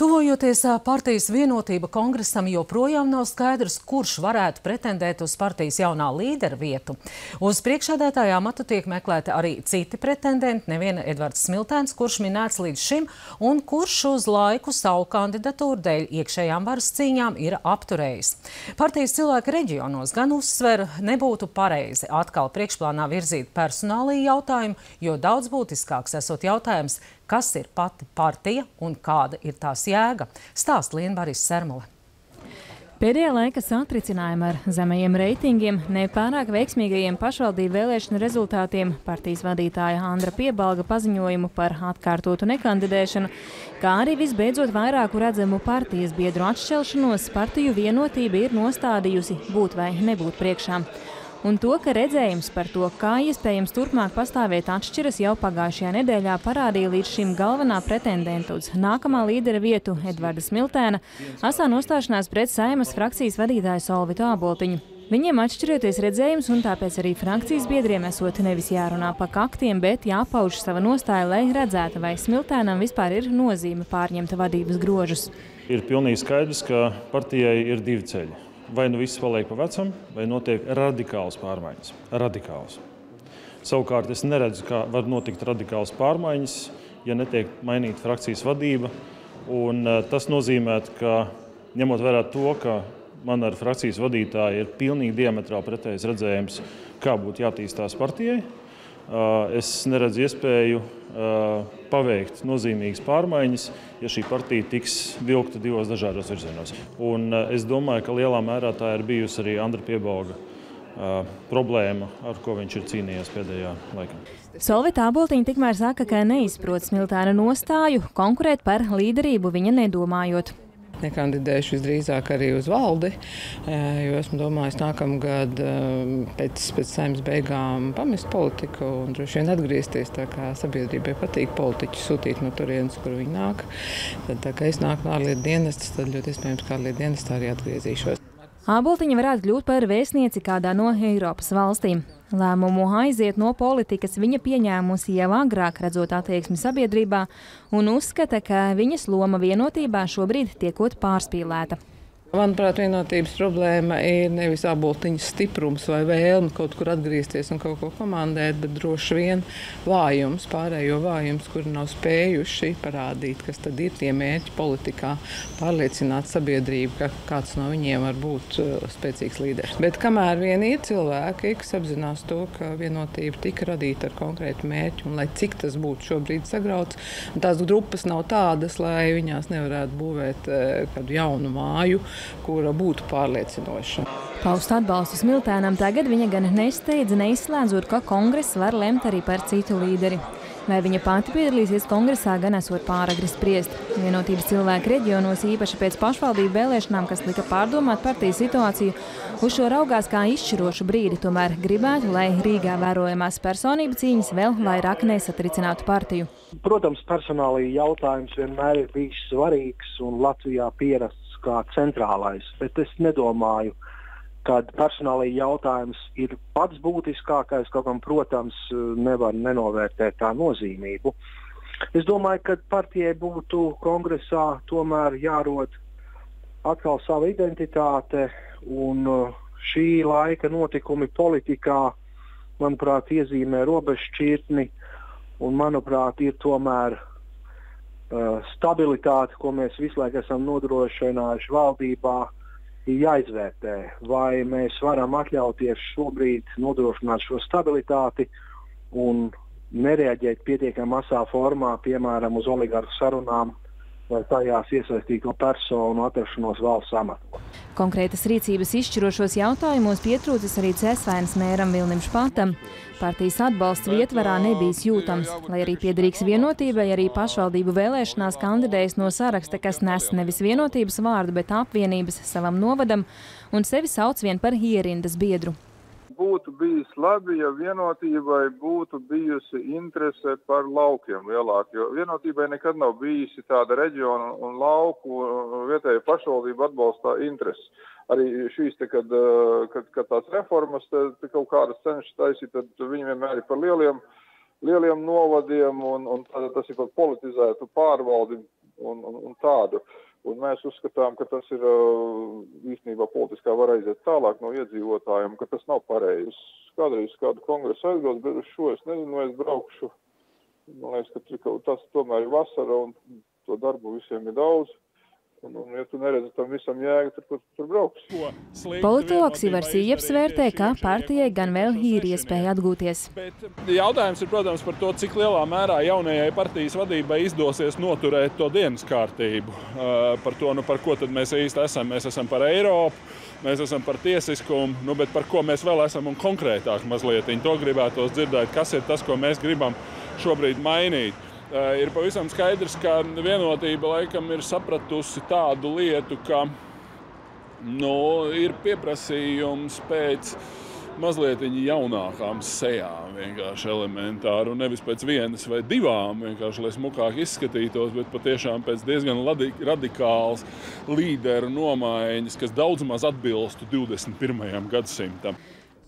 Tuvojoties partijas vienotība kongresam, joprojām nav skaidrs, kurš varētu pretendēt uz partijas jaunā līdera vietu. Uz priekšsēdētāja amatu tiek meklēti arī citi pretendenti, neviena Edvards Smiltēns, kurš minēts līdz šim, un kurš uz laiku savu kandidatūru dēļ iekšējām varas cīņām ir apturējis. Partijas cilvēki reģionos gan uzsver, nebūtu pareizi atkal priekšplānā virzīt personāliju jautājumu, jo daudz būtiskāks esot jautājums, kas ir pati partija un kāda ir tās jēga, stāsta Liena Baris Sermule. Pēdējā laika satricinājumi ar zemajiem reitingiem, nepārāk veiksmīgajiem pašvaldību vēlēšanu rezultātiem, partijas vadītāja Andra Piebalga paziņojumu par atkārtotu nekandidēšanu, kā arī visbeidzot vairāku redzamu partijas biedru atšķelšanos, partiju vienotība ir nostādījusi būt vai nebūt priekšā. Un to, ka redzējums par to, kā iespējams turpmāk pastāvēt atšķiras, jau pagājušajā nedēļā parādīja līdz šim galvenā pretendenta uz nākamā līdera vietu Edvarda Smiltēna asā nostāšanās pret Saeimas frakcijas vadītāju Solvitu Āboltiņu. Viņiem atšķiroties redzējums, un tāpēc arī frakcijas biedriem esot nevis jārunā pa kaktiem, bet jāpauž sava nostāja, lai redzētu, vai Smiltēnam vispār ir nozīme pārņemt vadības grožus. Ir pilnīgi skaidrs, ka partijai ir divi ceļi. Vai nu viss paliek pa vecam, vai notiek radikāls pārmaiņas. Radikāls. Savukārt es neredzu, kā var notikt radikāls pārmaiņas, ja netiek mainīta frakcijas vadība. Un tas nozīmē, ka ņemot vērā to, ka man ar frakcijas vadītāju ir pilnīgi diametrāli pretējs redzējums, kā būtu jātīstās partijai, es neredzu iespēju paveikt nozīmīgas pārmaiņas, ja šī partija tiks vilkta divos dažādos virzienos. Un es domāju, ka lielā mērā tā ir bijusi arī Andra Piebalga problēma, ar ko viņš ir cīnījies pēdējā laikā. Solvita Āboltiņa tikmēr saka, ka neizprot Smiltēna nostāju, konkurēt par līderību viņa nedomājot. Nekandidēšu visdrīzāk arī uz valdi, jo esmu domājis nākamgad pēc Saeimas beigām pamest politiku un droši vien atgriezties, tā kā sabiedrībai patīk politiķus sūtīt no turienes, kur viņi nāk. Tad, tā kā es nāku no ārlietu dienestas, tad ļoti iespējams, ka ārlietu dienestā arī atgriezīšos. Āboltiņa varētu kļūt par vēstnieci kādā no Eiropas valstīm. Lēmumu aiziet no politikas viņa pieņēmusi jau agrāk, redzot attieksmi sabiedrībā, un uzskata, ka viņas loma vienotībā šobrīd tiekot pārspīlēta. Manuprāt, vienotības problēma ir nevis Āboltiņas stiprums vai vēlme kaut kur atgriezties un kaut ko komandēt, bet droši vien vājums, pārējo vājums, kuri nav spējuši parādīt, kas tad ir tie mērķi politikā, pārliecināt sabiedrību, ka kāds no viņiem var būt spēcīgs līderis. Bet kamēr vien ir cilvēki, kas apzinās to, ka vienotība tika radīta ar konkrētu mērķi, un lai cik tas būtu šobrīd sagrauts, tās grupas nav tādas, lai viņās nevarētu būvēt kādu jaunu māju, kura būtu pārliecinoša. Paust atbalstu Smiltēnam tagad viņa gan nesteidza, neizslēdzot, ka kongress var lemt arī par citu līderi. Vai viņa pati piedalīsies kongresā, gan esot pāragri spriest. Vienotības cilvēki reģionos, īpaši pēc pašvaldību vēlēšanām, kas lika pārdomāt partijas situāciju, uz šo raugās kā izšķirošu brīdi, tomēr gribētu, lai Rīgā vērojamās personību cīņas vēl vairāk nesatricinātu partiju. Protams, personālija jautājums vienmēr ir bijis svarīgs un Latvijā pierasts kā centrālais, bet es nedomāju, ka personālija jautājums ir pats būtiskākais, kaut gan, protams, nevar nenovērtēt tā nozīmību. Es domāju, ka partijai būtu kongresā tomēr jārod atkal sava identitāte, un šī laika notikumi politikā, manuprāt, iezīmē robežšķirtni, un, manuprāt, ir tomēr stabilitāte, ko mēs visu laiku esam nodrošinājuši valdībā, ir jāizvērtē, vai mēs varam atļauties šobrīd nodrošināt šo stabilitāti un nereaģēt pietiekami asā formā, piemēram, uz oligarhu sarunām vai tajās iesaistīto personu atrašanos valsts amatos. Konkrētas rīcības izšķirošos jautājumos pietrūcis arī Cēsvainas mēram Vilnim Špatam. Partijas atbalsts vietvarā nebijis jūtams, lai arī piederīgs vienotībai, arī pašvaldību vēlēšanās kandidējis no saraksta, kas nes nevis vienotības vārdu, bet apvienības savam novadam un sevi sauc vien par ierindas biedru. Būtu bijis labi, ja vienotībai būtu bijusi interese par laukiem lielāk, jo vienotībai nekad nav bijusi tāda reģiona un lauku vietēju pašvaldību atbalstā interese. Arī šīs, kad tās reformas kaut kādas cenšas taisīt, tad viņi vienmēr ir par lieliem novadiem un tas ir par politizētu pārvaldi. un tādu. Un mēs uzskatām, ka tas ir īstenībā politiskā var aiziet tālāk no iedzīvotājiem, ka tas nav pareizi. Kādreiz kādu kongresu aizbrauc, bet uz šo es nezinu, vai es braukšu. Man liekas, ka tas tomēr ir vasara un to darbu visiem ir daudz. Un ja tu neredzi tam visam jēgu, tad tur brauks. Politologs Ivars Ieps vērtē, ka partijai gan vēl ir iespēja atgūties. Bet jautājums ir, protams, par to, cik lielā mērā jaunajai partijas vadībai izdosies noturēt to dienas kārtību. Par to, par ko tad mēs īsti esam. Mēs esam par Eiropu, mēs esam par tiesiskumu, bet par ko mēs vēl esam un konkrētāk mazliet. To gribētos dzirdēt, kas ir tas, ko mēs gribam šobrīd mainīt. Ir pavisam skaidrs, ka Vienotība laikam ir sapratusi tādu lietu, ka ir pieprasījums pēc mazliet jaunākām sejām, vienkārši elementāri, un nevis pēc vienas vai divām, vienkārši, lai smukāk izskatītos, bet patiešām pēc diezgan radikāls līderu nomaiņas, kas daudz maz atbilstu 21. gadsimtam.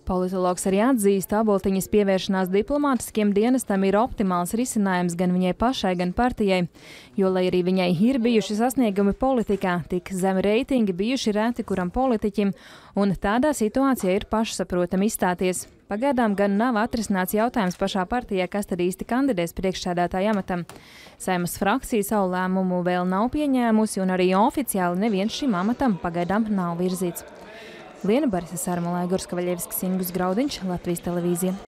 Politologs arī atzīst, Aboltiņas pievēršanās diplomātiskiem dienestam ir optimāls risinājums gan viņai pašai, gan partijai, jo, lai arī viņai ir bijuši sasniegumi politikā, tik zemi reitingi bijuši reti kuram politiķim, un tādā situācijā ir pašsaprotami izstāties. Pagaidām gan nav atrisināts jautājums pašā partijā, kas tad īsti kandidēs priekšsēdētāja amatam. Saeimas frakcija savu lēmumu vēl nav pieņēmusi, un arī oficiāli neviens šim amatam pagaidām nav virzīts. Liena Barisa Sarmalē, Gors Kavaļevskis, Ingus Graudiņš, Latvijas televīzija.